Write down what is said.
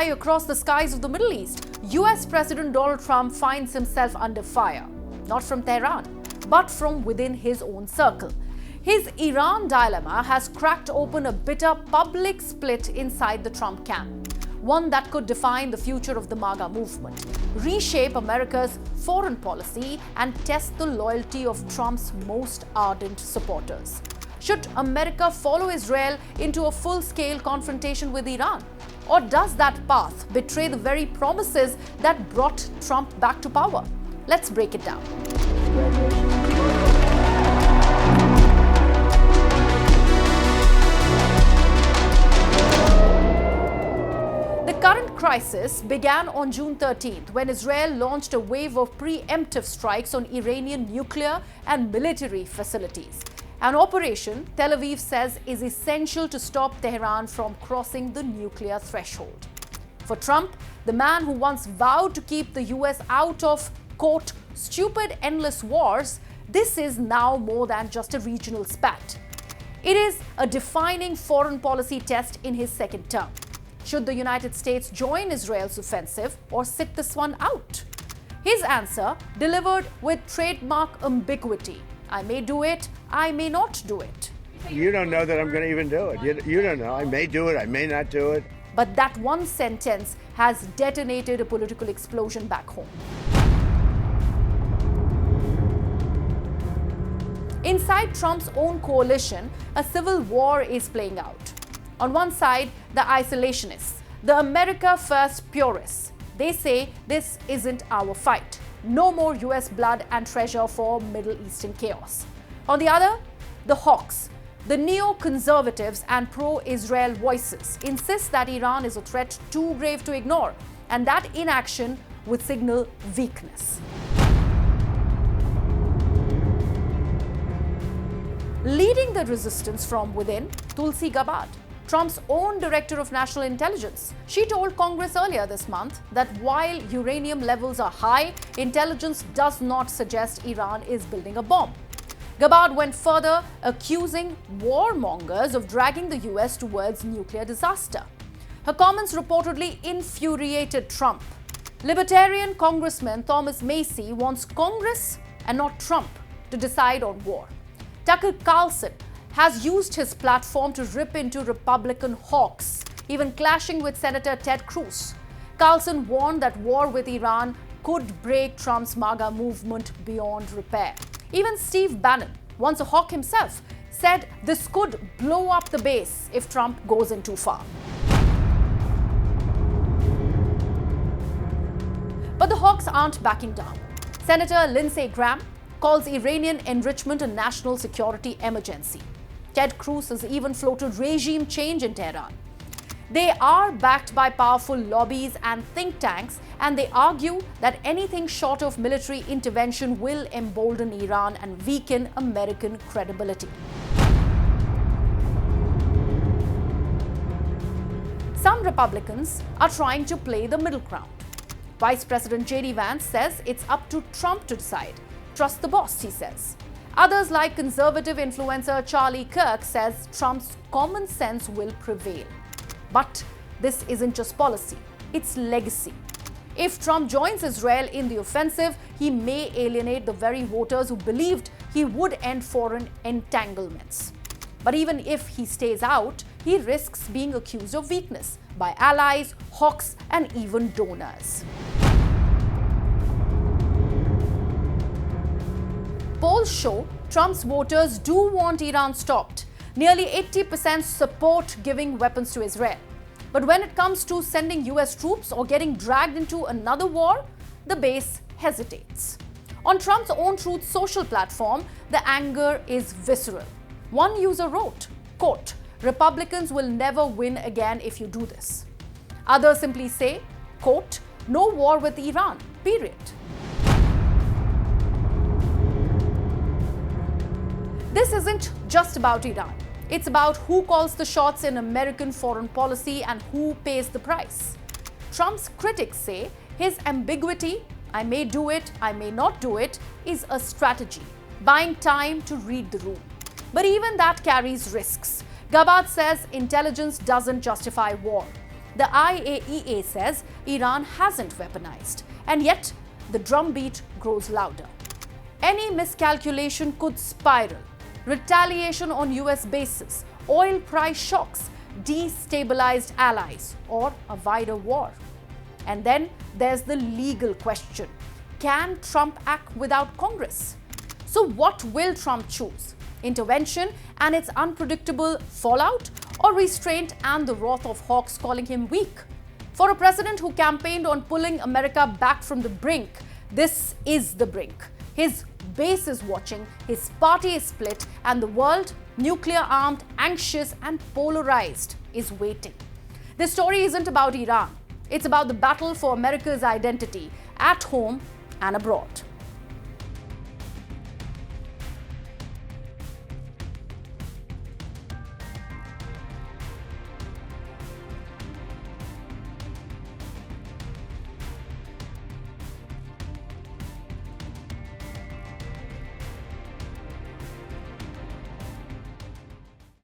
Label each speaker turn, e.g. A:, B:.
A: across the skies of the Middle East, US President Donald Trump finds himself under fire, not from Tehran, but from within his own circle. His Iran dilemma has cracked open a bitter public split inside the Trump camp, one that could define the future of the MAGA movement, reshape America's foreign policy, and test the loyalty of Trump's most ardent supporters. Should America follow Israel into a full-scale confrontation with Iran? Or does that path betray the very promises that brought Trump back to power? Let's break it down. The current crisis began on June 13th when Israel launched a wave of preemptive strikes on Iranian nuclear and military facilities. An operation, Tel Aviv says, is essential to stop Tehran from crossing the nuclear threshold. For Trump, the man who once vowed to keep the US out of, quote, stupid endless wars, this is now more than just a regional spat. It is a defining foreign policy test in his second term. Should the United States join Israel's offensive or sit this one out? His answer, delivered with trademark ambiguity. I may do it, I may not do it.
B: You don't know that I'm going to even do it. You don't know. I may do it, I may not do it.
A: But that one sentence has detonated a political explosion back home. Inside Trump's own coalition, a civil war is playing out. On one side, the isolationists, the America First purists. They say this isn't our fight. No more US blood and treasure for Middle Eastern chaos. On the other, the hawks, the neoconservatives and pro-Israel voices insist that Iran is a threat too grave to ignore and that inaction would signal weakness. Leading the resistance from within, Tulsi Gabbard, Trump's own director of national intelligence. She told Congress earlier this month that while uranium levels are high, intelligence does not suggest Iran is building a bomb. Gabbard went further, accusing warmongers of dragging the US towards nuclear disaster. Her comments reportedly infuriated Trump. Libertarian Congressman Thomas Macy wants Congress and not Trump to decide on war. Tucker Carlson has used his platform to rip into Republican hawks, even clashing with Senator Ted Cruz. Carlson warned that war with Iran could break Trump's MAGA movement beyond repair. Even Steve Bannon, once a hawk himself, said this could blow up the base if Trump goes in too far. But the hawks aren't backing down. Senator Lindsey Graham calls Iranian enrichment a national security emergency. Ted Cruz has even floated regime change in Tehran. They are backed by powerful lobbies and think tanks, and they argue that anything short of military intervention will embolden Iran and weaken American credibility. Some Republicans are trying to play the middle ground. Vice President J.D. Vance says it's up to Trump to decide. Trust the boss, he says. Others, like conservative influencer Charlie Kirk, says Trump's common sense will prevail. But this isn't just policy, it's legacy. If Trump joins Israel in the offensive, he may alienate the very voters who believed he would end foreign entanglements. But even if he stays out, he risks being accused of weakness by allies, hawks, and even donors. Polls show Trump's voters do want Iran stopped. Nearly 80% support giving weapons to Israel. But when it comes to sending US troops or getting dragged into another war, the base hesitates. On Trump's own Truth Social platform, the anger is visceral. One user wrote, quote, "Republicans will never win again if you do this." Others simply say, quote, "No war with Iran, period." This isn't just about Iran. It's about who calls the shots in American foreign policy and who pays the price. Trump's critics say his ambiguity, I may do it, I may not do it, is a strategy, buying time to read the room. But even that carries risks. Gabbard says intelligence doesn't justify war. The IAEA says Iran hasn't weaponized, and yet the drumbeat grows louder. Any miscalculation could spiral. Retaliation on US bases, oil price shocks, destabilized allies, or a wider war. And then there's the legal question. Can Trump act without Congress? So what will Trump choose? Intervention and its unpredictable fallout, or restraint and the wrath of hawks calling him weak? For a president who campaigned on pulling America back from the brink, this is the brink. His base is watching, his party is split, and the world, nuclear-armed, anxious and polarized, is waiting. This story isn't about Iran. It's about the battle for America's identity at home and abroad.